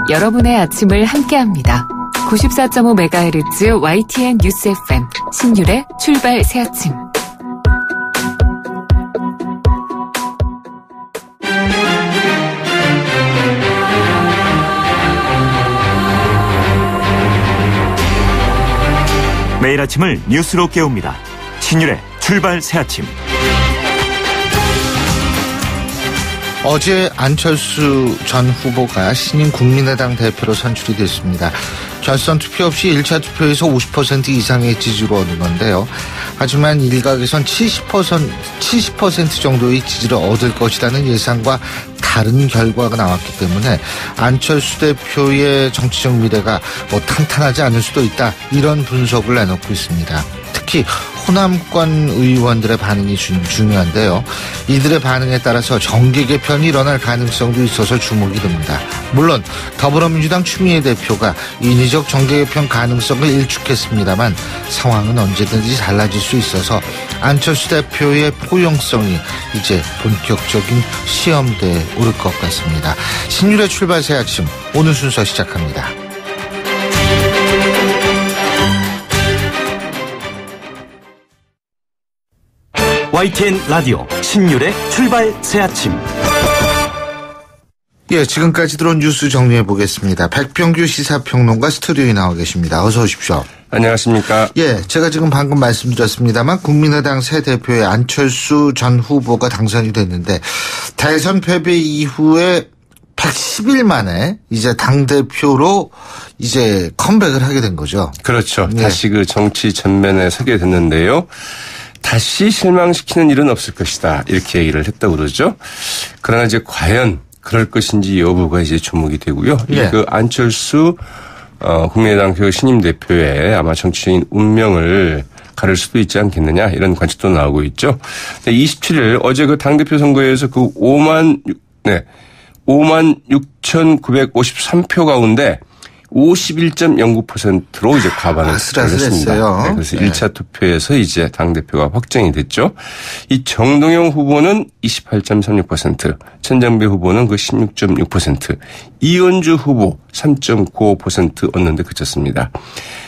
여러분의 아침을 함께합니다. 94.5MHz YTN 뉴스 FM 신율의 출발 새 아침. 매일 아침을 뉴스로 깨웁니다. 신율의 출발 새 아침. 어제 안철수 전 후보가 신임 국민의당 대표로 선출이 됐습니다. 결선 투표 없이 1차 투표에서 50% 이상의 지지를 얻은 건데요. 하지만 일각에선 70% 정도의 지지를 얻을 것이라는 예상과 다른 결과가 나왔기 때문에 안철수 대표의 정치적 미래가 탄탄하지 않을 수도 있다, 이런 분석을 내놓고 있습니다. 특히 호남권 의원들의 반응이 중요한데요. 이들의 반응에 따라서 정계 개편이 일어날 가능성도 있어서 주목이 됩니다. 물론 더불어민주당 추미애 대표가 인위적 정계 개편 가능성을 일축했습니다만 상황은 언제든지 달라질 수 있어서 안철수 대표의 포용성이 이제 본격적인 시험대에 오를 것 같습니다. 신율의 출발 새 아침, 오늘 순서 시작합니다. YTN 라디오 신율의 출발 새 아침. 예, 지금까지 들어온 뉴스 정리해 보겠습니다. 백병규 시사평론가 스튜디오에 나와 계십니다. 어서 오십시오. 안녕하십니까. 예, 제가 지금 방금 말씀드렸습니다만 국민의당 새 대표의 안철수 전 후보가 당선이 됐는데 대선 패배 이후에 110일 만에 이제 당대표로 이제 컴백을 하게 된 거죠. 그렇죠. 예. 다시 그 정치 전면에 서게 됐는데요. 다시 실망시키는 일은 없을 것이다, 이렇게 얘기를 했다고 그러죠. 그러나 이제 과연 그럴 것인지 여부가 이제 주목이 되고요. 예. 그 안철수 국민의당 신임 대표의 아마 정치적인 운명을 가를 수도 있지 않겠느냐, 이런 관측도 나오고 있죠. 27일 어제 그 당대표 선거에서 그 56,953표 가운데 51.09%로 이제 과반을 했습니다. 네, 그래서 1차 투표에서 이제 당대표가 확정이 됐죠. 이 정동영 후보는 28.36%, 천정배 후보는 그 16.6%, 이현주 후보 3.95% 얻는 데 그쳤습니다.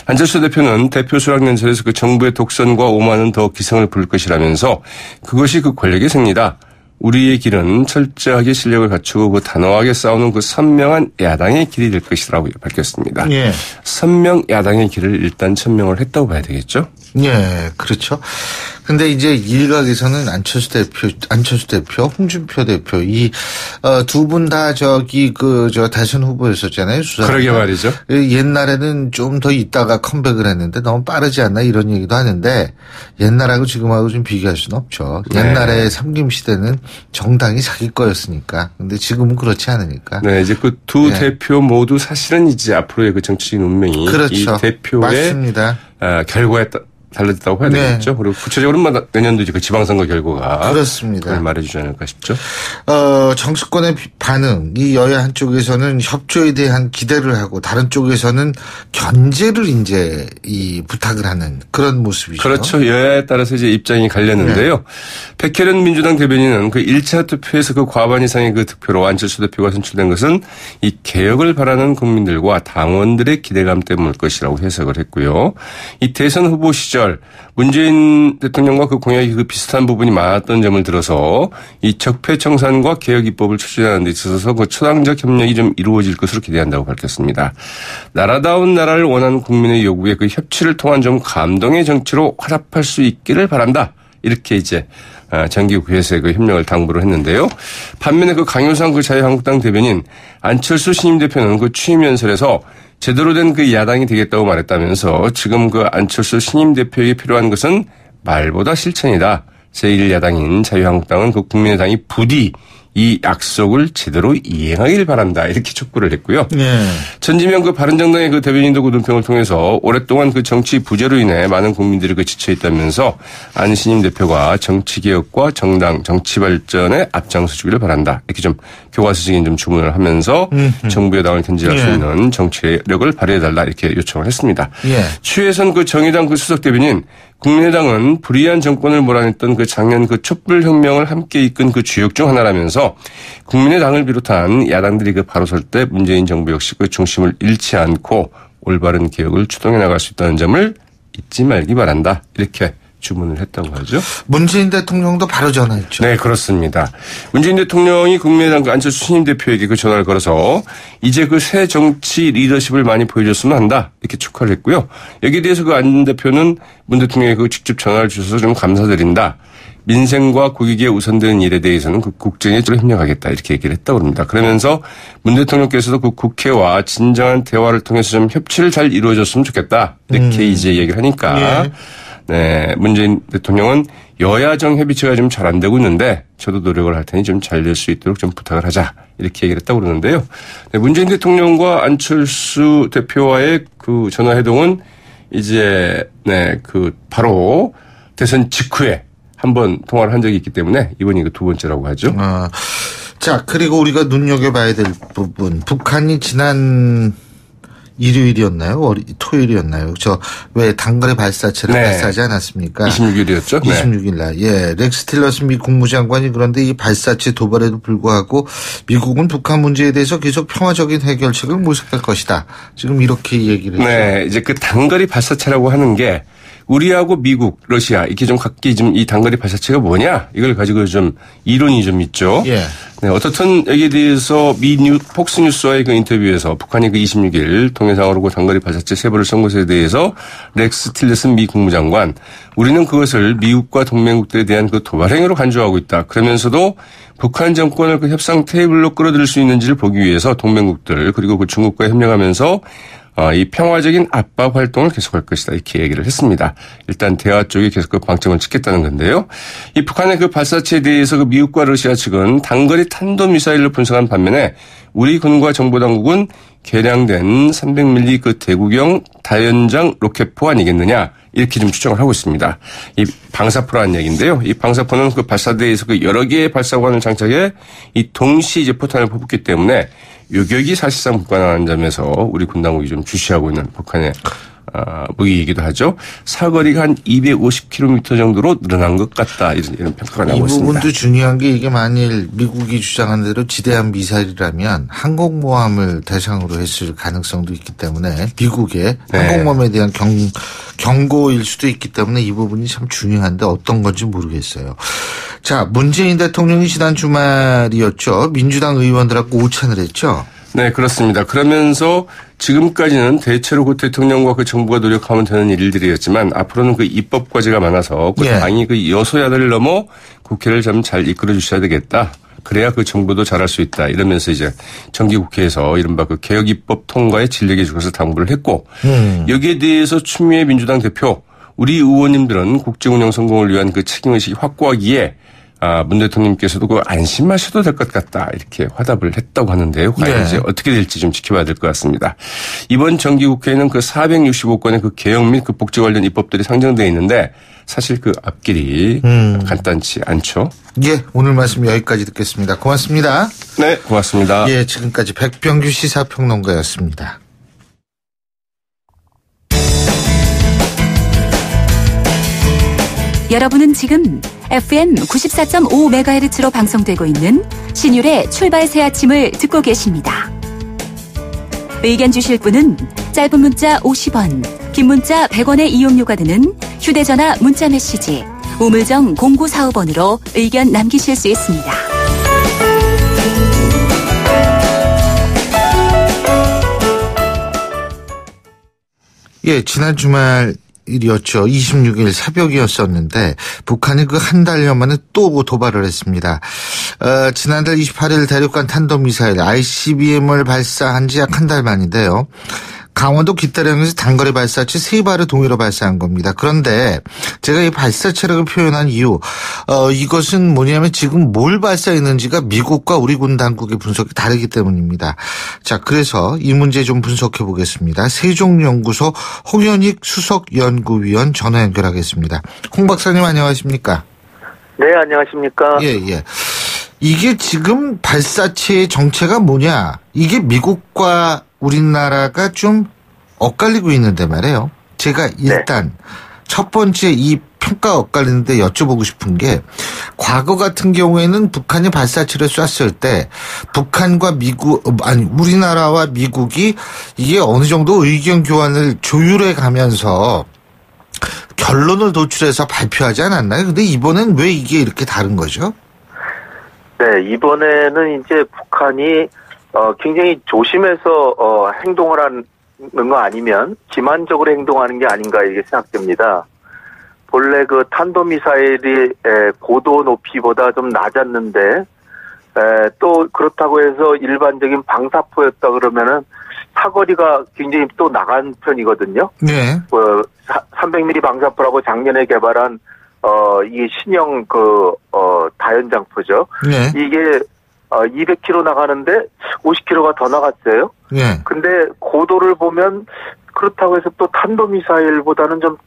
안철수 대표는 대표 수락연설에서 그 정부의 독선과 오만은 더 기승을 부를 것이라면서 그것이 그 권력의 승리다. 우리의 길은 철저하게 실력을 갖추고 그 단호하게 싸우는 그 선명한 야당의 길이 될 것이라고 밝혔습니다. 예. 선명 야당의 길을 일단 천명을 했다고 봐야 되겠죠? 예, 그렇죠. 근데 이제 일각에서는 안철수 대표, 홍준표 대표, 이 두 분 다 대선 후보였었잖아요. 수사. 그러게 말이죠. 옛날에는 좀 더 있다가 컴백을 했는데 너무 빠르지 않나, 이런 얘기도 하는데 옛날하고 지금하고 좀 비교할 수는 없죠. 옛날에 네. 삼김 시대는 정당이 자기 거였으니까. 근데 지금은 그렇지 않으니까. 네, 이제 그 두 네. 대표 모두 사실은 이제 앞으로의 그 정치적인 운명이 그렇죠. 이 대표의 맞습니다. 결과에 달라졌다고 봐야 네. 되겠죠. 그리고 구체적으로는 내년도 이제 그 지방선거 결과가 그렇습니다. 그걸 말해주지 않을까 싶죠. 정치권의 반응, 이 여야 한쪽에서는 협조에 대한 기대를 하고 다른 쪽에서는 견제를 이제 부탁을 하는 그런 모습이죠. 그렇죠. 여야에 따라서 이제 입장이 갈렸는데요. 네. 백혜련 민주당 대변인은 그 1차 투표에서 그 과반 이상의 그 득표로 안철수 대표가 선출된 것은 이 개혁을 바라는 국민들과 당원들의 기대감 때문일 것이라고 해석을 했고요. 이 대선 후보 시절 문재인 대통령과 그 공약이 그 비슷한 부분이 많았던 점을 들어서 이 적폐청산과 개혁 입법을 추진하는 데 있어서 그 초당적 협력이 좀 이루어질 것으로 기대한다고 밝혔습니다. 나라다운 나라를 원하는 국민의 요구에 그 협치를 통한 좀 감동의 정치로 화답할 수 있기를 바란다, 이렇게 이제 정기국회에서 그 협력을 당부를 했는데요. 반면에 그 강효상 그 자유한국당 대변인 안철수 신임 대표는 그 취임 연설에서 제대로 된 그 야당이 되겠다고 말했다면서 지금 그 안철수 신임 대표에게 필요한 것은 말보다 실천이다. 제1야당인 자유한국당은 그 국민의당이 부디 이 약속을 제대로 이행하길 바란다, 이렇게 촉구를 했고요. 네. 전지명 그 바른정당의 그 대변인도 그 논평을 통해서 오랫동안 그 정치 부재로 인해 많은 국민들이 그 지쳐 있다면서 안 신임 대표가 정치 개혁과 정당 정치 발전에 앞장서 주기를 바란다, 이렇게 좀 교과서적인 좀 주문을 하면서 정부 여당을 견제할 수 있는 정치력을 발휘해달라, 이렇게 요청을 했습니다. 예. 추혜선 그 정의당 그 수석 대변인 국민의당은 불의한 정권을 몰아냈던 그 작년 그 촛불혁명을 함께 이끈 그 주역 중 하나라면서 국민의당을 비롯한 야당들이 그 바로 설 때 문재인 정부 역시 그 중심을 잃지 않고 올바른 개혁을 추동해 나갈 수 있다는 점을 잊지 말기 바란다. 이렇게 주문을 했다고 하죠. 문재인 대통령도 바로 전화했죠. 네, 그렇습니다. 문재인 대통령이 국민의당 그 안철수 신임 대표에게 그 전화를 걸어서 이제 그 새 정치 리더십을 많이 보여줬으면 한다. 이렇게 축하를 했고요. 여기에 대해서 그 안 대표는 문 대통령에게 그 직접 전화를 주셔서 좀 감사드린다. 민생과 국익에 우선되는 일에 대해서는 그 국정에 좀 협력하겠다. 이렇게 얘기를 했다고 합니다. 그러면서 문 대통령께서도 그 국회와 진정한 대화를 통해서 좀 협치를 잘 이루어졌으면 좋겠다. 이렇게 이제 얘기를 하니까. 예. 네, 문재인 대통령은 여야정 협의체가 좀 잘 안 되고 있는데 저도 노력을 할 테니 좀 잘 될 수 있도록 좀 부탁을 하자. 이렇게 얘기를 했다고 그러는데요. 네, 문재인 대통령과 안철수 대표와의 그 전화회동은 이제 네, 그 바로 대선 직후에 한번 통화를 한 적이 있기 때문에 이번이 그 두 번째라고 하죠. 자, 그리고 우리가 눈여겨봐야 될 부분. 북한이 지난 일요일이었나요? 토요일이었나요? 왜 단거리 발사체를 네. 발사하지 않았습니까? 26일이었죠. 26일 날. 예. 렉스 틸러슨 미 국무장관이 그런데 이 발사체 도발에도 불구하고 미국은 북한 문제에 대해서 계속 평화적인 해결책을 모색할 것이다. 지금 이렇게 얘기를 했죠. 네. 이제 그 단거리 발사체라고 하는 게 우리하고 미국, 러시아 이렇게 좀 각기 좀 이 단거리 발사체가 뭐냐 이걸 가지고 좀 이론이 좀 있죠. 예. 네, 어떻든 여기에 대해서 폭스뉴스와의 그 인터뷰에서 북한이 그 26일 동해상으로 그 단거리 발사체 세발을 쏜 것에 대해서 렉스 틸러슨 미 국무장관 우리는 그것을 미국과 동맹국들에 대한 그 도발 행위로 간주하고 있다. 그러면서도 북한 정권을 그 협상 테이블로 끌어들일 수 있는지를 보기 위해서 동맹국들 그리고 그 중국과 협력하면서 이 평화적인 압박 활동을 계속할 것이다. 이렇게 얘기를 했습니다. 일단 대화 쪽에 계속 그 방점을 찍겠다는 건데요. 이 북한의 그 발사체에 대해서 그 미국과 러시아 측은 단거리 탄도미사일로 분석한 반면에 우리 군과 정보당국은 개량된 300mm 그 대구경 다연장 로켓포 아니겠느냐. 이렇게 좀 추정을 하고 있습니다. 이 방사포라는 얘기인데요. 이 방사포는 그 발사대에서 그 여러 개의 발사관을 장착해 이 동시 이제 포탄을 뽑기 때문에 요격이 사실상 불가능한 점에서 우리 군 당국이 좀 주시하고 있는 북한의 무기이기도 하죠. 사거리가 한 250km 정도로 늘어난 것 같다. 이런 평가가 나오고 있습니다. 이 부분도 중요한 게 이게 만일 미국이 주장한 대로 지대한 미사일이라면 항공모함을 대상으로 했을 가능성도 있기 때문에 미국의 네. 항공모함에 대한 경고일 수도 있기 때문에 이 부분이 참 중요한데 어떤 건지 모르겠어요. 자, 문재인 대통령이 지난 주말이었죠. 민주당 의원들하고 오찬을 했죠. 네, 그렇습니다. 그러면서 지금까지는 대체로 그 대통령과 그 정부가 노력하면 되는 일들이었지만 앞으로는 그 입법 과제가 많아서 그 예. 당이 그 여소야대를 넘어 국회를 좀 잘 이끌어 주셔야 되겠다. 그래야 그 정부도 잘할 수 있다. 이러면서 이제 정기국회에서 이른바 그 개혁 입법 통과에 진력해 줄 것을 당부를 했고 여기에 대해서 추미애 민주당 대표 우리 의원님들은 국정운영 성공을 위한 그 책임의식이 확고하기에 문 대통령께서도 그 안심하셔도 될 것 같다. 이렇게 화답을 했다고 하는데요. 과연 네. 이제 어떻게 될지 좀 지켜봐야 될 것 같습니다. 이번 정기국회에는 그 465건의 그 개혁 및 그 복지 관련 입법들이 상정되어 있는데 사실 그 앞길이 간단치 않죠. 예, 오늘 말씀 여기까지 듣겠습니다. 고맙습니다. 네, 고맙습니다. 예, 지금까지 백병규 시사평론가였습니다. 여러분은 지금 FM 94.5MHz로 방송되고 있는 신율의 출발 새 아침을 듣고 계십니다. 의견 주실 분은 짧은 문자 50원, 긴 문자 100원의 이용료가 드는 휴대전화 문자 메시지 우물정 0945번으로 의견 남기실 수 있습니다. 예, 지난 주말이었죠. 26일 새벽이었었는데 북한이 그 한 달여 만에 또 도발을 했습니다. 지난달 28일 대륙간 탄도미사일 ICBM을 발사한 지 약 한 달 만인데요. 강원도 기타령에서 단거리 발사체 3발을 동해로 발사한 겁니다. 그런데 제가 이 발사체라고 표현한 이유, 이것은 뭐냐면 지금 뭘 발사했는지가 미국과 우리 군 당국의 분석이 다르기 때문입니다. 자, 그래서 이 문제 좀 분석해 보겠습니다. 세종연구소 홍현익 수석연구위원 전화 연결하겠습니다. 홍 박사님 안녕하십니까? 네, 안녕하십니까? 예. 이게 지금 발사체의 정체가 뭐냐? 이게 미국과 우리나라가 좀 엇갈리고 있는데 말이에요. 제가 일단 첫 번째 이 평가 엇갈리는데 여쭤보고 싶은 게 과거 같은 경우에는 북한이 발사체를 쐈을 때 북한과 우리나라와 미국이 이게 어느 정도 의견 교환을 조율해 가면서 결론을 도출해서 발표하지 않았나요? 근데 이번엔 왜 이게 이렇게 다른 거죠? 네, 이번에는 이제 북한이 굉장히 조심해서 행동을 하는 거 아니면 기만적으로 행동하는 게 아닌가 이게 생각됩니다. 본래 그 탄도미사일이 고도 높이보다 좀 낮았는데 또 그렇다고 해서 일반적인 방사포였다 그러면은 사거리가 굉장히 또 나간 편이거든요. 네. 300mm 방사포라고 작년에 개발한 이 신형 다연장포죠. 네. 이게 200km 나가는데 50km가 더 나갔어요. 네. 근데 고도를 보면 그렇다고 해서 또 탄도미사일보다는 좀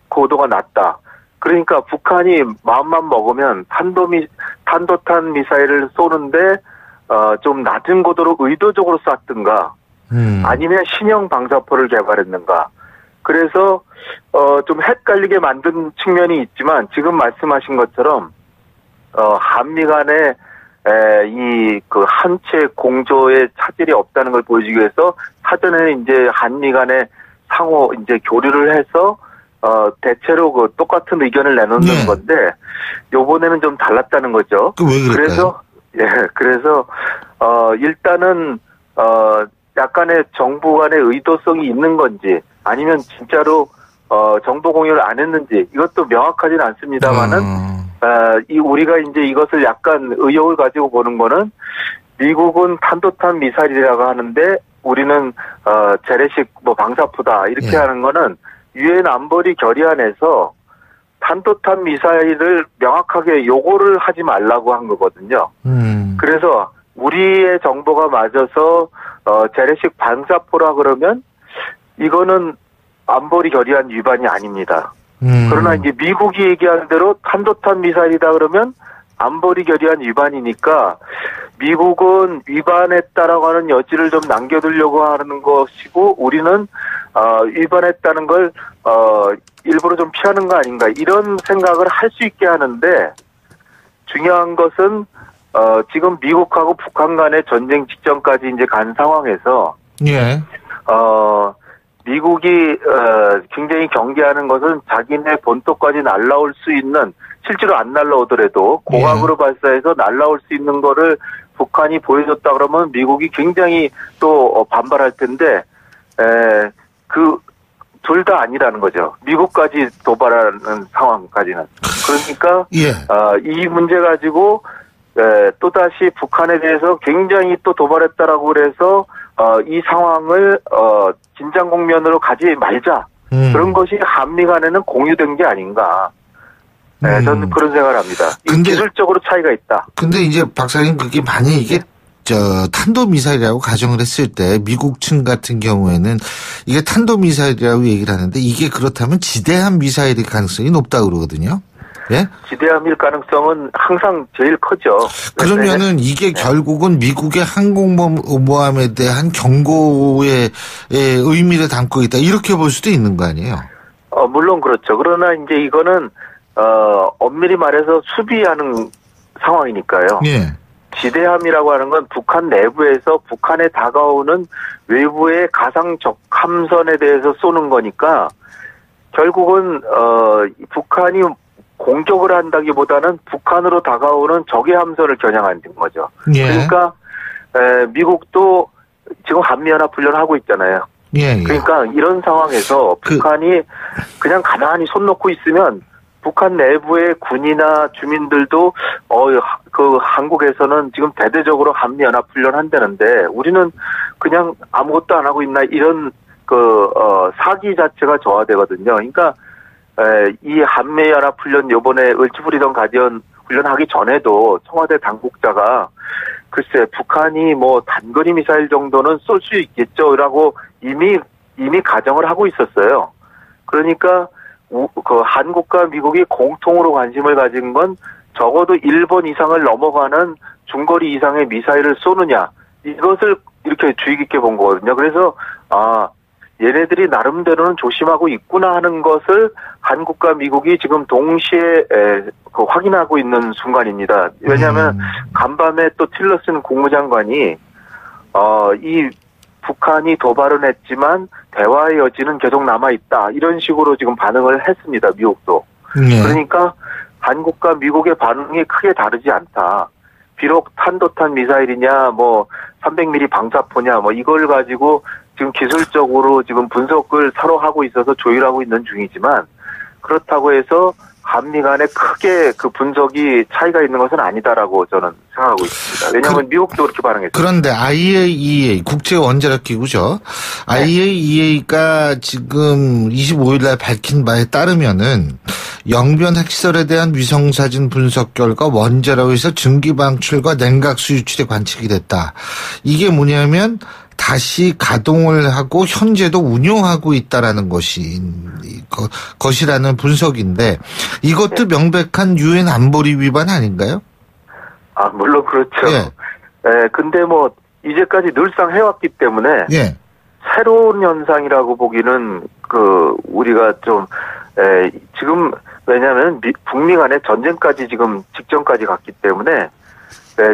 고도가 낮다. 그러니까 북한이 마음만 먹으면 탄도탄 미사일을 쏘는데 좀 낮은 고도로 의도적으로 쐈든가 아니면 신형 방사포를 개발했는가. 그래서 좀 헷갈리게 만든 측면이 있지만 지금 말씀하신 것처럼 한미 간에 이 한체 공조의 차질이 없다는 걸 보여주기 위해서 사전에 이제 한미 간에 상호 이제 교류를 해서 대체로 똑같은 의견을 내놓는 네. 건데 요번에는 좀 달랐다는 거죠. 왜 그럴까요? 그래서 일단은 약간의 정부 간의 의도성이 있는 건지 아니면 진짜로 정보 공유를 안 했는지 이것도 명확하진 않습니다만은 우리가 이제 이것을 약간 의혹을 가지고 보는 거는 미국은 탄도탄 미사일이라고 하는데 우리는 재래식 방사포다 이렇게 하는 거는 유엔 안보리 결의안에서 탄도탄 미사일을 명확하게 요구를 하지 말라고 한 거거든요. 그래서 우리의 정보가 맞아서 재래식 방사포라 그러면 이거는 안보리 결의안 위반이 아닙니다. 그러나 이제 미국이 얘기하는 대로 탄도탄 미사일이다 그러면 안보리 결의안 위반이니까 미국은 위반했다라고 하는 여지를 좀 남겨두려고 하는 것이고 우리는 위반했다는 걸 일부러 좀 피하는 거 아닌가 이런 생각을 할 수 있게 하는데 중요한 것은 지금 미국하고 북한 간의 전쟁 직전까지 이제 간 상황에서 예. 미국이 굉장히 경계하는 것은 자기네 본토까지 날라올 수 있는 실제로 안 날라오더라도 고각으로 발사해서 날라올 수 있는 거를 북한이 보여줬다 그러면 미국이 굉장히 또 반발할 텐데 둘 다 아니라는 거죠. 미국까지 도발하는 상황까지는. 그러니까 이 문제 가지고 또다시 북한에 대해서 굉장히 또 도발했다라고 그래서 이 상황을 진장 국면으로 가지 말자. 그런 것이 한미 간에는 공유된 게 아닌가. 저는 그런 생각을 합니다. 기술적으로 차이가 있다. 근데 이제 박사님 그게 만약에 이게 탄도미사일이라고 가정을 했을 때 미국 측 같은 경우에는 이게 탄도미사일이라고 얘기를 하는데 이게 그렇다면 지대함 미사일일 가능성이 높다고 그러거든요. 예? 지대함일 가능성은 항상 제일 크죠. 그러면은 이게 결국은 미국의 항공모함에 대한 경고의 의미를 담고 있다. 이렇게 볼 수도 있는 거 아니에요? 물론 그렇죠. 그러나 이제 이거는 엄밀히 말해서 수비하는 상황이니까요. 예. 지대함이라고 하는 건 북한 내부에서 북한에 다가오는 외부의 가상 적함선에 대해서 쏘는 거니까 결국은 북한이 공격을 한다기보다는 북한으로 다가오는 적의 함선을 겨냥하는 거죠. 예. 그러니까 미국도 지금 한미연합훈련을 하고 있잖아요. 예. 그러니까 이런 상황에서 북한이 그냥 가만히 손 놓고 있으면 북한 내부의 군이나 주민들도 한국에서는 지금 대대적으로 한미연합훈련 한다는데 우리는 그냥 아무것도 안 하고 있나 이런 사기 자체가 저하되거든요. 그러니까 이 한미연합훈련 요번에 을지프리던 가디언 훈련하기 전에도 청와대 당국자가 글쎄 북한이 단거리 미사일 정도는 쏠 수 있겠죠라고 이미 가정을 하고 있었어요. 그러니까 한국과 미국이 공통으로 관심을 가진 건 적어도 일본 이상을 넘어가는 중거리 이상의 미사일을 쏘느냐 이것을 이렇게 주의 깊게 본 거거든요. 그래서 얘네들이 나름대로는 조심하고 있구나 하는 것을 한국과 미국이 지금 동시에 확인하고 있는 순간입니다. 왜냐하면 간밤에 또 틸러슨 국무장관이 이 북한이 도발은 했지만 대화의 여지는 계속 남아있다. 이런 식으로 지금 반응을 했습니다. 미국도. 그러니까 한국과 미국의 반응이 크게 다르지 않다. 비록 탄도탄 미사일이냐, 300mm 방사포냐, 이걸 가지고 지금 기술적으로 지금 분석을 서로 하고 있어서 조율하고 있는 중이지만, 그렇다고 해서 한미 간에 크게 그 분석이 차이가 있는 것은 아니다라고 저는 생각하고 있습니다. 왜냐하면 미국도 그렇게 반응했습니다. 그런데 IAEA 국제원자력기구죠. IAEA가 지금 25일 날 밝힌 바에 따르면은 영변 핵시설에 대한 위성사진 분석 결과 원자로에서 증기 방출과 냉각수 유출이 관측이 됐다. 이게 뭐냐면 다시 가동을 하고 현재도 운용하고 있다라는 것이라는 분석인데 이것도 명백한 유엔 안보리 위반 아닌가요? 물론 그렇죠. 예. 근데 이제까지 늘상 해왔기 때문에 예. 새로운 현상이라고 보기는 우리가 좀 지금 왜냐하면 북미 간의 전쟁까지 지금 직전까지 갔기 때문에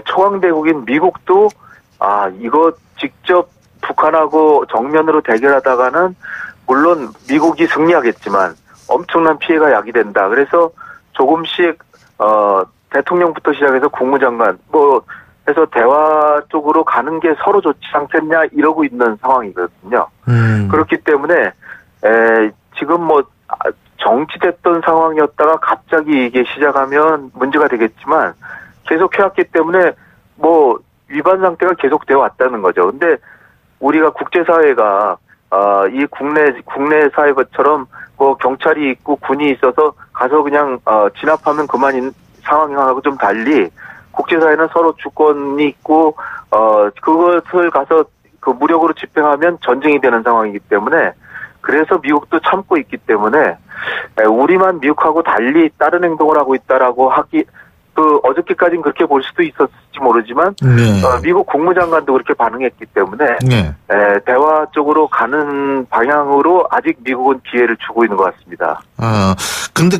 초강대국인 미국도 이거 직접 북한하고 정면으로 대결하다가는 물론 미국이 승리하겠지만 엄청난 피해가 야기된다. 그래서 조금씩 대통령부터 시작해서 국무장관 해서 대화 쪽으로 가는 게 서로 좋지 않겠냐 이러고 있는 상황이거든요. 그렇기 때문에 지금 정치됐던 상황이었다가 갑자기 이게 시작하면 문제가 되겠지만 계속 해왔기 때문에 위반 상태가 계속되어 왔다는 거죠. 근데 우리가 국제사회가 이 국내 사회처럼 경찰이 있고 군이 있어서 가서 그냥 진압하면 그만인 상황하고 좀 달리 국제사회는 서로 주권이 있고 그것을 가서 무력으로 집행하면 전쟁이 되는 상황이기 때문에 그래서 미국도 참고 있기 때문에 우리만 미국하고 달리 다른 행동을 하고 있다라고 하기 어저께까지는 그렇게 볼 수도 있었을지 모르지만 미국 국무장관도 그렇게 반응했기 때문에 대화 쪽으로 가는 방향으로 아직 미국은 기회를 주고 있는 것 같습니다. 근데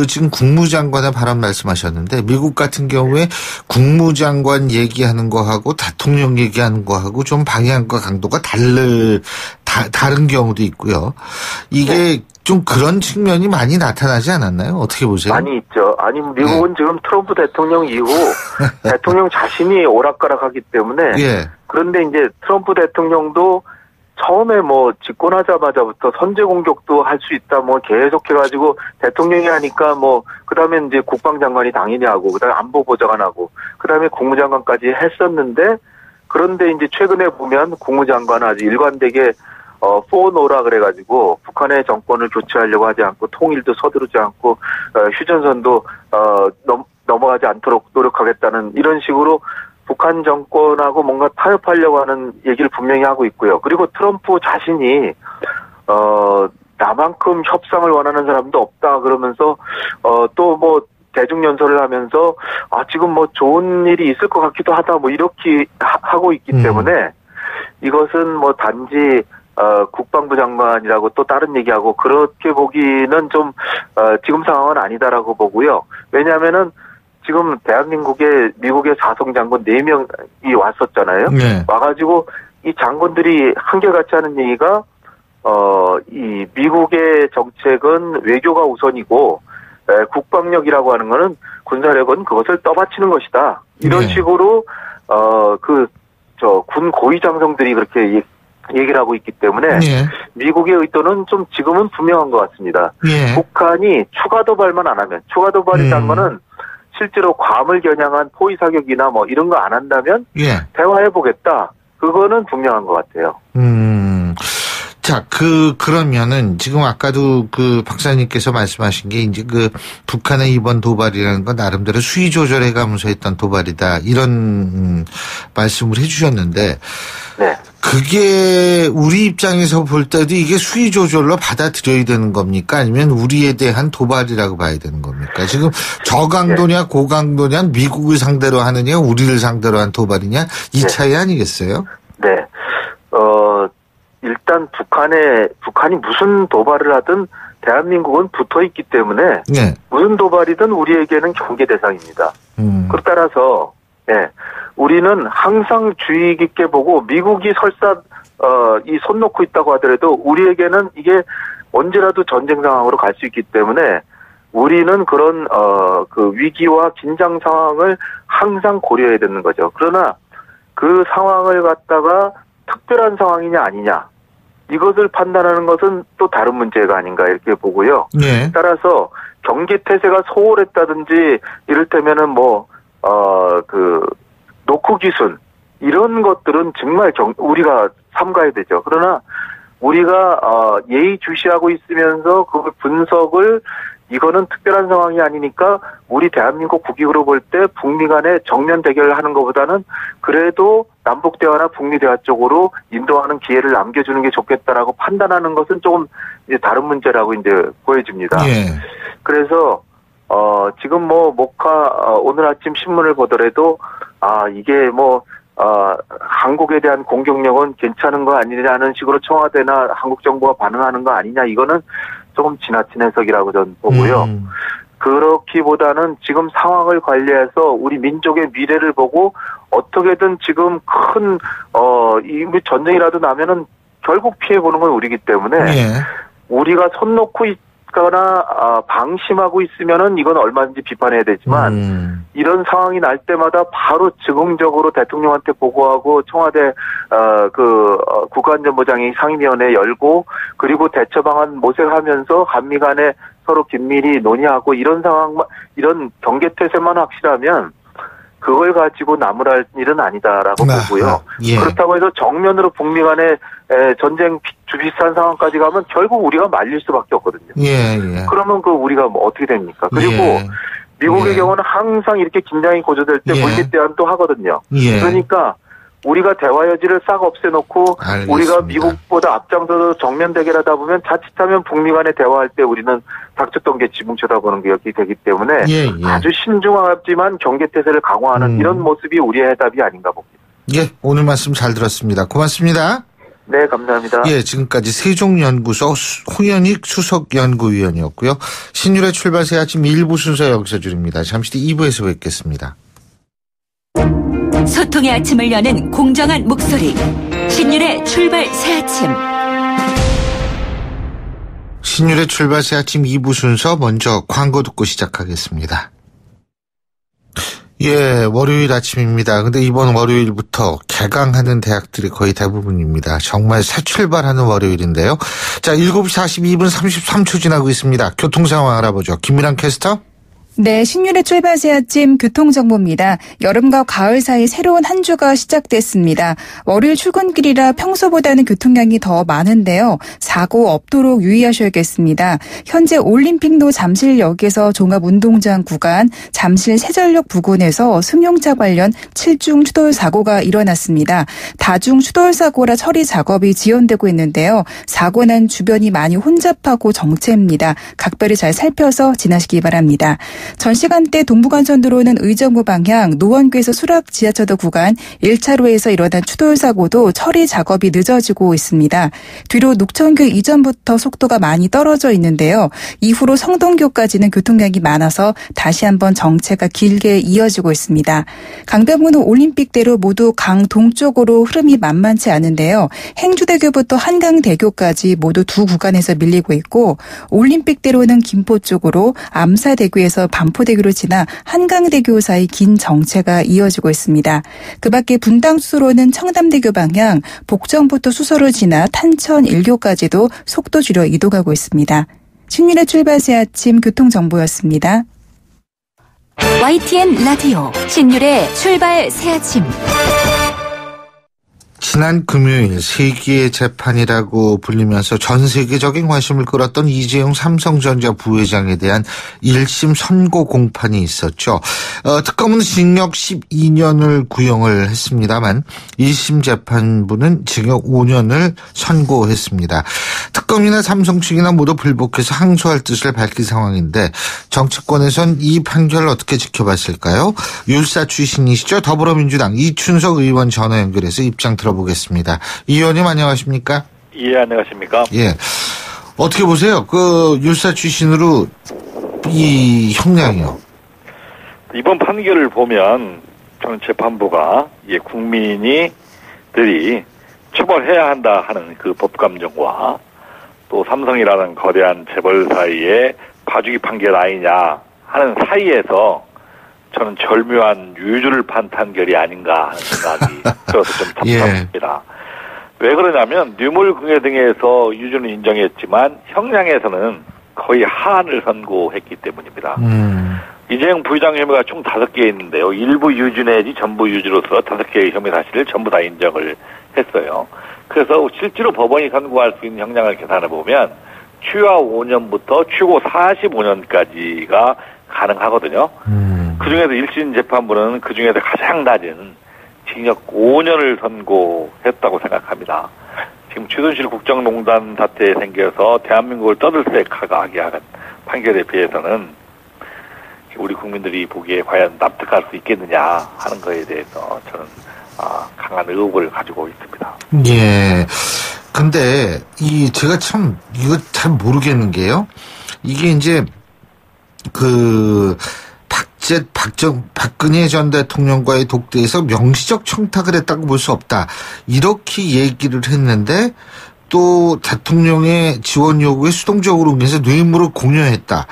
지금 국무장관의 발언 말씀하셨는데 미국 같은 경우에 국무장관 얘기하는 거하고 대통령 얘기하는 거하고 좀 방향과 강도가 다른 경우도 있고요. 이게 좀 그런 측면이 많이 나타나지 않았나요? 어떻게 보세요? 많이 있죠. 미국은 지금 트럼프 대통령 이후 대통령 자신이 오락가락하기 때문에 그런데 이제 트럼프 대통령도 처음에 집권하자마자부터 선제 공격도 할 수 있다 계속 해가지고 대통령이 하니까 그다음에 이제 국방장관이 당연히 하고 그다음에 안보보좌관하고 그다음에 국무장관까지 했었는데 그런데 이제 최근에 보면 국무장관은 아주 일관되게 포노라 그래가지고 북한의 정권을 교체하려고 하지 않고 통일도 서두르지 않고 휴전선도 넘어가지 않도록 노력하겠다는 이런 식으로 북한 정권하고 뭔가 타협하려고 하는 얘기를 분명히 하고 있고요. 그리고 트럼프 자신이 나만큼 협상을 원하는 사람도 없다 그러면서 또 대중연설을 하면서 지금 좋은 일이 있을 것 같기도 하다 이렇게 하고 있기 때문에 이것은 단지 국방부 장관이라고 또 다른 얘기하고 그렇게 보기는 좀 지금 상황은 아니다라고 보고요. 왜냐하면은 지금 대한민국에 미국의 4성 장군 4명이 왔었잖아요. 와가지고 이 장군들이 한결같이 하는 얘기가 이 미국의 정책은 외교가 우선이고 국방력이라고 하는 거는 군사력은 그것을 떠받치는 것이다. 이런 식으로 군 고위 장성들이 그렇게 얘기를 하고 있기 때문에 미국의 의도는 좀 지금은 분명한 것 같습니다. 북한이 추가 도발만 안 하면 추가 도발이라는 거는 실제로 괌을 겨냥한 포위 사격이나 이런 거 안 한다면 대화해보겠다. 그거는 분명한 것 같아요. 자, 그러면은 지금 아까도 박사님께서 말씀하신 게 이제 북한의 이번 도발이라는 건 나름대로 수위 조절해 가면서 했던 도발이다. 이런 말씀을 해 주셨는데. 그게 우리 입장에서 볼 때도 이게 수위 조절로 받아들여야 되는 겁니까? 아니면 우리에 대한 도발이라고 봐야 되는 겁니까? 지금 저강도냐 고강도냐 미국을 상대로 하느냐 우리를 상대로 한 도발이냐 이 차이 아니겠어요? 일단 북한 북한이 무슨 도발을 하든 대한민국은 붙어 있기 때문에 예. 무슨 도발이든 우리에게는 경계 대상입니다. 그렇 따라서 우리는 항상 주의 깊게 보고 미국이 설사 이 손 놓고 있다고 하더라도 우리에게는 이게 언제라도 전쟁 상황으로 갈 수 있기 때문에 우리는 그런 그 위기와 긴장 상황을 항상 고려해야 되는 거죠. 그러나 그 상황을 갖다가 특별한 상황이냐 아니냐 이것을 판단하는 것은 또 다른 문제가 아닌가 이렇게 보고요. 예. 따라서 경계 태세가 소홀했다든지 이를테면은 그 노크 기순 이런 것들은 정말 우리가 삼가야 되죠. 그러나 우리가 예의주시하고 있으면서 그 분석을 이거는 특별한 상황이 아니니까 우리 대한민국 국익으로 볼 때 북미 간에 정면 대결을 하는 것보다는 그래도 남북 대화나 북미 대화 쪽으로 인도하는 기회를 남겨주는 게 좋겠다라고 판단하는 것은 조금 이제 다른 문제라고 이제 보여집니다. 예. 그래서 지금 오늘 아침 신문을 보더라도 이게 한국에 대한 공격력은 괜찮은 거 아니냐는 식으로 청와대나 한국 정부가 반응하는 거 아니냐 이거는 조금 지나친 해석이라고 저는 보고요. 그렇기보다는 지금 상황을 관리해서 우리 민족의 미래를 보고 어떻게든 지금 큰 이 전쟁이라도 나면은 결국 피해 보는 건 우리기 때문에 예. 우리가 손 놓고 있거나 방심하고 있으면은 이건 얼마든지 비판해야 되지만 이런 상황이 날 때마다 바로 즉흥적으로 대통령한테 보고하고 청와대 국가안전보장회 상임위원회 열고 그리고 대처 방안 모색하면서 한미 간에 서로 긴밀히 논의하고 이런 상황만 이런 경계태세만 확실하면 그걸 가지고 나무랄 일은 아니다라고 보고요. 예. 그렇다고 해서 정면으로 북미 간에 전쟁 비슷한 상황까지 가면 결국 우리가 말릴 수밖에 없거든요. 예, 예. 그러면 어떻게 됩니까? 그리고 예. 미국의 예. 경우는 항상 이렇게 긴장이 고조될 때 예. 물밑 대안도 하거든요. 예. 그러니까 우리가 대화 여지를 싹 없애놓고 알겠습니다. 우리가 미국보다 앞장서서 정면 대결하다 보면 자칫하면 북미 간에 대화할 때 우리는 닥쳤던 게 지붕 쳐다보는 게 되기 때문에 예, 예. 아주 신중하지만 경계태세를 강화하는 이런 모습이 우리의 해답이 아닌가 봅니다. 예, 오늘 말씀 잘 들었습니다. 고맙습니다. 네, 감사합니다. 예, 지금까지 세종연구소 홍현익 수석연구위원이었고요. 신율의 출발새 아침 1부 순서 여기서 줄입니다. 잠시 뒤 2부에서 뵙겠습니다. 소통의 아침을 여는 공정한 목소리 신율의 출발 새 아침. 신율의 출발새 아침 2부 순서 먼저 광고 듣고 시작하겠습니다. 예, 월요일 아침입니다. 근데 이번 월요일부터 개강하는 대학들이 거의 대부분입니다. 정말 새 출발하는 월요일인데요. 자, 7시 42분 33초 지나고 있습니다. 교통 상황 알아보죠. 김미랑 캐스터. 네, 신율의 출발새 아침 교통정보입니다. 여름과 가을 사이 새로운 한 주가 시작됐습니다. 월요일 출근길이라 평소보다는 교통량이 더 많은데요. 사고 없도록 유의하셔야겠습니다. 현재 올림픽로 잠실역에서 종합운동장 구간, 잠실 세전역 부근에서 승용차 관련 7중 추돌 사고가 일어났습니다. 다중 추돌 사고라 처리 작업이 지연되고 있는데요. 사고 난 주변이 많이 혼잡하고 정체입니다. 각별히 잘 살펴서 지나시기 바랍니다. 전 시간대 동부간선도로는 의정부 방향 노원구에서 수락 지하철도 구간 1차로에서 일어난 추돌 사고도 처리 작업이 늦어지고 있습니다. 뒤로 녹천교 이전부터 속도가 많이 떨어져 있는데요. 이후로 성동교까지는 교통량이 많아서 다시 한번 정체가 길게 이어지고 있습니다. 강변북로 올림픽대로 모두 강 동쪽으로 흐름이 만만치 않은데요. 행주대교부터 한강대교까지 모두 두 구간에서 밀리고 있고 올림픽대로는 김포 쪽으로 암사대교에서 반포대교로 지나 한강대교 사이 긴 정체가 이어지고 있습니다. 그 밖에 분당수로는 청담대교 방향 복정부터 수서로 지나 탄천 1교까지도 속도 줄여 이동하고 있습니다. 신율의 출발새 아침 교통정보였습니다. YTN 라디오 신율의 출발 새 아침. 지난 금요일 세기의 재판이라고 불리면서 전 세계적인 관심을 끌었던 이재용 삼성전자 부회장에 대한 1심 선고 공판이 있었죠. 특검은 징역 12년을 구형을 했습니다만 1심 재판부는 징역 5년을 선고했습니다. 특검이나 삼성 측이나 모두 불복해서 항소할 뜻을 밝힌 상황인데 정치권에선 이 판결을 어떻게 지켜봤을까요? 율사 출신이시죠. 더불어민주당 이춘석 의원 전화 연결해서 입장 들어보겠습니다. 이 의원님 안녕하십니까? 예, 안녕하십니까? 예. 어떻게 보세요? 그 율사 출신으로 이 형량이요. 이번 판결을 보면 저는 재판부가 국민들이 처벌해야 한다 하는 그 법감정과 또 삼성이라는 거대한 재벌 사이에 봐주기 판결 아니냐 하는 사이에서 저는 절묘한 유주를 판 판결이 아닌가 하는 생각이 들어서 좀 답답합니다. 왜 그러냐면 뇌물공여 등에서 유주는 인정했지만 형량에서는 거의 하한을 선고했기 때문입니다. 이재용 부회장 혐의가 총 5개 있는데요. 일부 유주 내지 전부 유주로서 5개의 혐의 사실을 전부 다 인정을 했어요. 그래서 실제로 법원이 선고할 수 있는 형량을 계산해 보면 추하 5년부터 최고 45년까지가 가능하거든요. 그중에서 1심 재판부는 그중에서 가장 낮은 징역 5년을 선고했다고 생각합니다. 지금 최순실 국정농단 사태에 생겨서 대한민국을 떠들썩하게 한 판결에 비해서는 우리 국민들이 보기에 과연 납득할 수 있겠느냐 하는 거에 대해서 저는 강한 의혹을 가지고 있습니다. 예. 근데 제가 참 이거 잘 모르겠는 게요. 이게 이제 박근혜 전 대통령과의 독대에서 명시적 청탁을 했다고 볼 수 없다. 이렇게 얘기를 했는데 또 대통령의 지원 요구에 수동적으로 응해서 뇌물을 공여했다.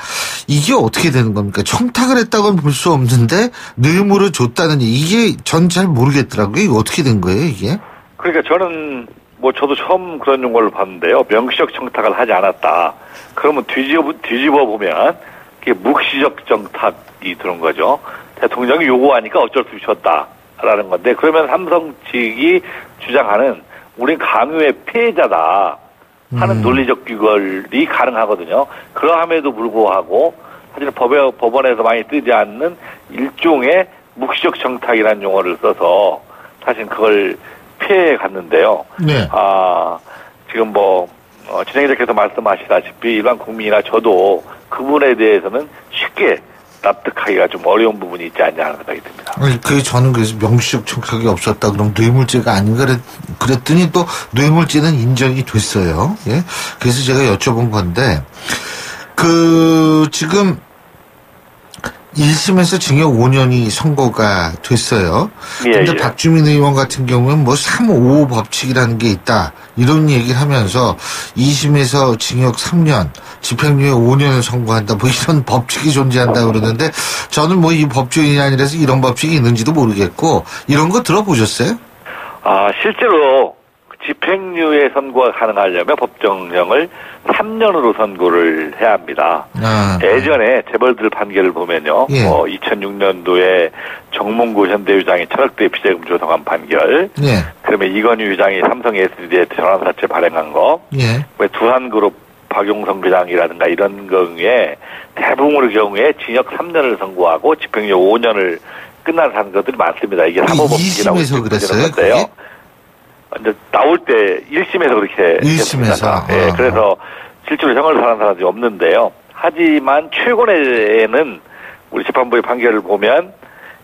이게 어떻게 되는 겁니까? 청탁을 했다고는 볼 수 없는데 뇌물을 줬다는 이게 전 잘 모르겠더라고요. 이거 어떻게 된 거예요, 이게? 그러니까 저는 저도 처음 그런 용어를 봤는데요. 명시적 청탁을 하지 않았다. 그러면 뒤집어 보면 그게 묵시적 청탁이 들은 거죠. 대통령이 요구하니까 어쩔 수 없이 줬다라는 건데 그러면 삼성 측이 주장하는 우린 강요의 피해자다 하는 논리적 규결이 가능하거든요. 그러함에도 불구하고 사실 법원에서 많이 뜨지 않는 일종의 묵시적 청탁이라는 용어를 써서 사실 그걸 피해 갔는데요. 네. 지금 진행자께서 말씀하시다시피 일반 국민이나 저도 그분에 대해서는 쉽게 납득하기가 좀 어려운 부분이 있지 않냐 하는 생각이 듭니다. 저는 그래서 명시적 청탁이 없었다. 그럼 뇌물죄가 아닌가 그랬더니 또 뇌물죄는 인정이 됐어요. 예. 그래서 제가 여쭤본 건데, 지금 1심에서 징역 5년이 선고가 됐어요. 근데 박주민 의원 같은 경우는 3-5 법칙이라는 게 있다. 이런 얘기를 하면서 2심에서 징역 3년, 집행유예 5년을 선고한다. 이런 법칙이 존재한다 그러는데 저는 이 법조인이 아니라서 이런 법칙이 있는지도 모르겠고 이런 거 들어보셨어요? 실제로 집행유예 선고가 가능하려면 법정형을 3년으로 선고를 해야 합니다. 예전에 재벌들 판결을 보면요. 2006년도에 정몽구 현대유장이 천억대 피자금 조성한 판결. 그러면 이건희 유장이 삼성 SD한테 전환사채 발행한 거. 왜 두산그룹 박용성 회장이라든가 이런 경우에 대부분의 경우에 징역 3년을 선고하고 집행유예 5년을 끝난 것들이 많습니다. 이게 사법법칙이라고 2심에서 그랬어요? 이제 나올 때 1심에서 그렇게 1심에서 네, 그래서 실제로 형을 사는 사람이 없는데요. 하지만 최근에는 우리 재판부의 판결을 보면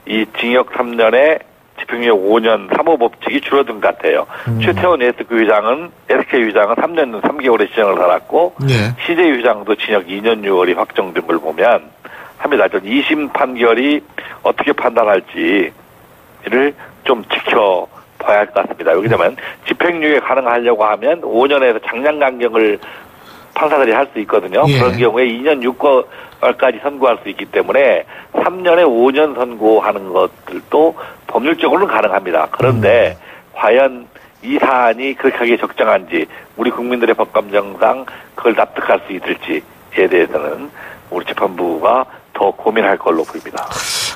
이 징역 3년에 집행유예 5년 사모법칙이 줄어든 것 같아요. 최태원 SK 회장은 3년 3개월의 시정을 살았고 CJ 회장도 징역 2년 6월이 확정된 걸 보면 합니다. 2심 판결이 어떻게 판단할지를 좀 지켜봐야 할 것 같습니다. 왜냐하면 집행유예 가능하려고 하면 5년에서 장량 강경을 판사들이 할 수 있거든요. 그런 경우에 2년 6개월까지 선고할 수 있기 때문에 3년에 5년 선고하는 것들도 법률적으로는 가능합니다. 그런데 과연 이 사안이 그렇게 하기에 적정한지 우리 국민들의 법감정상 그걸 납득할 수 있을지에 대해서는 우리 재판부가 더 고민할 걸로 보입니다.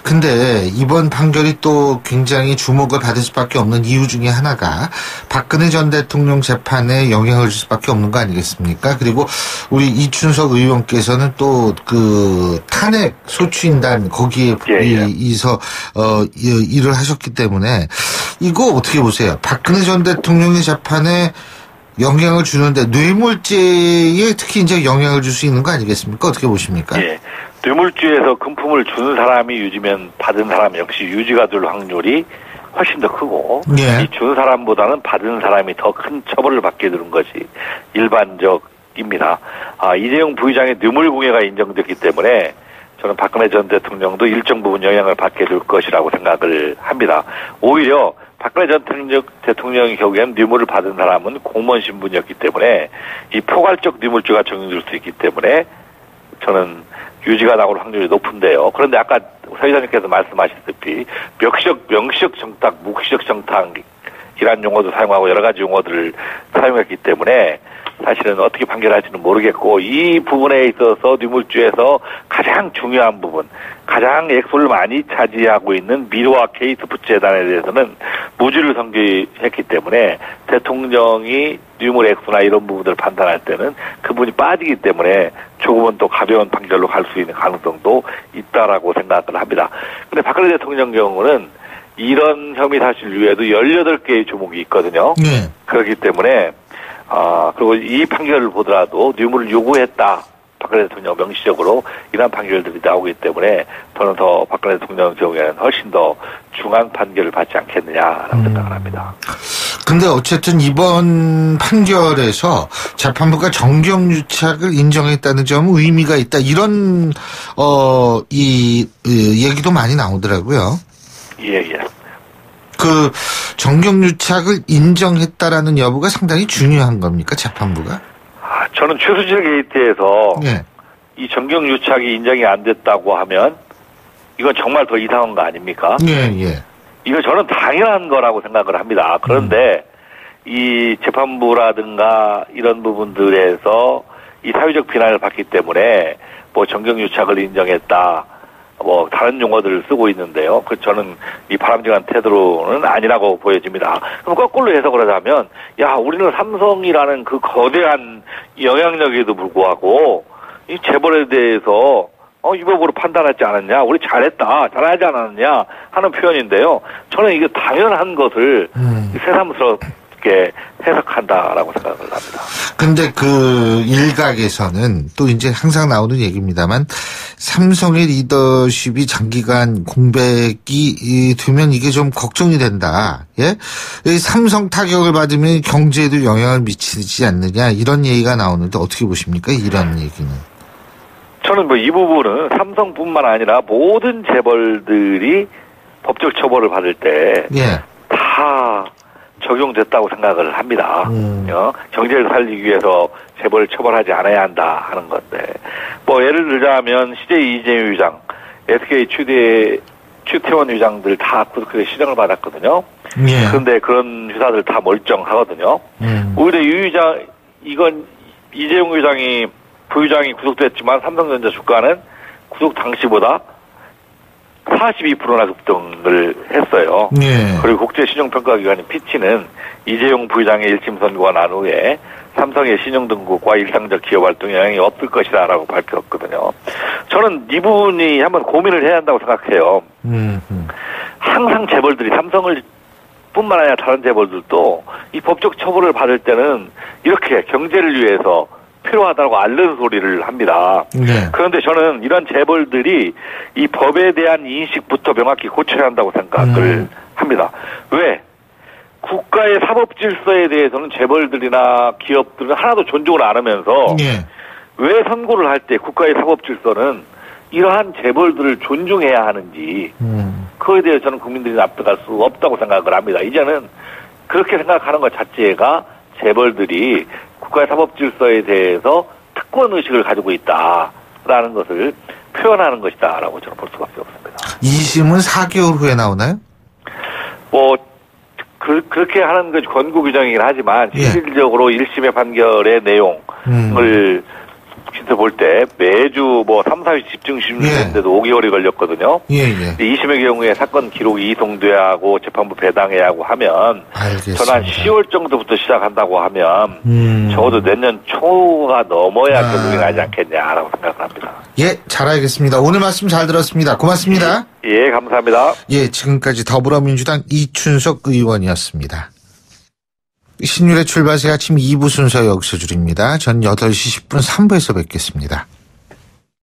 근데 이번 판결이 또 굉장히 주목을 받을 수밖에 없는 이유 중에 하나가 박근혜 전 대통령 재판에 영향을 줄 수밖에 없는 거 아니겠습니까? 그리고 우리 이춘석 의원께서는 또 탄핵 소추인단 거기에 일을 하셨기 때문에 이거 어떻게 보세요? 박근혜 전 대통령의 재판에 영향을 주는데 뇌물죄에 특히 이제 영향을 줄 수 있는 거 아니겠습니까? 어떻게 보십니까? 뇌물죄에서 금품을 주는 사람이 유지면 받은 사람 역시 유지가 될 확률이 훨씬 더 크고 예. 이 준 사람보다는 받은 사람이 더 큰 처벌을 받게 되는 것이 일반적입니다. 이재용 부의장의 뇌물공여가 인정됐기 때문에 저는 박근혜 전 대통령도 일정 부분 영향을 받게 될 것이라고 생각을 합니다. 오히려 박근혜 전 대통령의 경우에는 뇌물을 받은 사람은 공무원 신분이었기 때문에 이 포괄적 뇌물죄가 적용될 수 있기 때문에 저는 유지가 나올 확률이 높은데요. 그런데 아까 서 이사님께서 말씀하셨듯이 명시적 정탁, 묵시적 정탁이란 용어도 사용하고 여러 가지 용어들을 사용했기 때문에 사실은 어떻게 판결할지는 모르겠고 이 부분에 있어서 뇌물죄에서 가장 중요한 부분, 가장 액수를 많이 차지하고 있는 미르와 케이스프 재단에 대해서는 무죄를 선고했기 때문에 대통령이 뇌물 액수나 이런 부분들을 판단할 때는 그분이 빠지기 때문에 조금은 또 가벼운 판결로 갈 수 있는 가능성도 있다라고 생각을 합니다. 그런데 박근혜 대통령 경우는 이런 혐의 사실 외에도 18개의 조목이 있거든요. 네. 그렇기 때문에 그리고 이 판결을 보더라도 뇌물을 요구했다. 박근혜 대통령 명시적으로 이런 판결들이 나오기 때문에 저는 더 박근혜 대통령 경우에는 훨씬 더 중한 판결을 받지 않겠느냐라고 생각을 합니다. 근데 어쨌든 이번 판결에서 재판부가 정경유착을 인정했다는 점은 의미가 있다. 이런 얘기도 많이 나오더라고요. 예. 그 정경유착을 인정했다라는 여부가 상당히 중요한 겁니까, 재판부가? 저는 최수진 게이트에서 예. 이 정경유착이 인정이 안 됐다고 하면 이건 정말 더 이상한 거 아닙니까? 예. 이거 저는 당연한 거라고 생각을 합니다. 그런데 이 재판부라든가 이런 부분들에서 이 사회적 비난을 받기 때문에 뭐 정경유착을 인정했다. 뭐 다른 용어들을 쓰고 있는데요. 저는 이 바람직한 태도로는 아니라고 보여집니다. 그럼 거꾸로 해석을 하자면 우리는 삼성이라는 그 거대한 영향력에도 불구하고 이 재벌에 대해서 위법으로 판단하지 않았냐, 우리 잘했다, 잘하지 않았느냐 하는 표현인데요. 저는 이게 당연한 것을 새삼스럽게 해석한다라고 생각을 합니다. 근데 그 일각에서는 또 이제 항상 나오는 얘기입니다만 삼성의 리더십이 장기간 공백이 되면 이게 좀 걱정이 된다. 예? 삼성 타격을 받으면 경제에도 영향을 미치지 않느냐 이런 얘기가 나오는데 어떻게 보십니까? 이런 얘기는. 저는 이 부분은 삼성뿐만 아니라 모든 재벌들이 법적 처벌을 받을 때 다 적용됐다고 생각을 합니다. 경제를 살리기 위해서 재벌을 처벌하지 않아야 한다 하는 건데 예를 들자면 CJ 이재용 위장, SK 추태원 위장들 다 구속해서 실형을 받았거든요. 그런데 그런 회사들 다 멀쩡하거든요. 오히려 이재용 위장이 부위장이 구속됐지만 삼성전자 주가는 구속 당시보다 42%나 급등을 했어요. 그리고 국제신용평가기관인 피치는 이재용 부회장의 1심 선고가 난 후에 삼성의 신용등급과 일상적 기업활동에 영향이 없을 것이다라고 밝혔거든요. 저는 이 부분이 한번 고민을 해야 한다고 생각해요. 항상 재벌들이 삼성을 뿐만 아니라 다른 재벌들도 이 법적 처벌을 받을 때는 이렇게 경제를 위해서 필요하다고 앓는 소리를 합니다. 그런데 저는 이런 재벌들이 이 법에 대한 인식부터 명확히 고쳐야 한다고 생각을 합니다. 왜? 국가의 사법 질서에 대해서는 재벌들이나 기업들은 하나도 존중을 안 하면서 왜 선고를 할 때 국가의 사법 질서는 이러한 재벌들을 존중해야 하는지 그거에 대해서 저는 국민들이 납득할 수 없다고 생각을 합니다. 이제는 그렇게 생각하는 것 자체가 재벌들이 국가의 사법 질서에 대해서 특권 의식을 가지고 있다라는 것을 표현하는 것이다라고 저는 볼 수밖에 없습니다. 2심은 4개월 후에 나오나요? 그렇게 하는 것이 권고 규정이긴 하지만 실질적으로 1심의 판결의 내용을 볼 때 매주 3, 4일 집중심리인데도 5개월이 걸렸거든요. 2심의 경우에 사건 기록이 이송돼야 하고 재판부 배당해야 하고 하면 저는 한 10월 정도부터 시작한다고 하면 적어도 내년 초가 넘어야 결론이 나지 않겠냐라고 생각을 합니다. 잘 알겠습니다. 오늘 말씀 잘 들었습니다. 고맙습니다. 감사합니다. 지금까지 더불어민주당 이춘석 의원이었습니다. 신율의 출발새 아침 2부 순서 여기서 줄입니다. 전 8시 10분 3부에서 뵙겠습니다.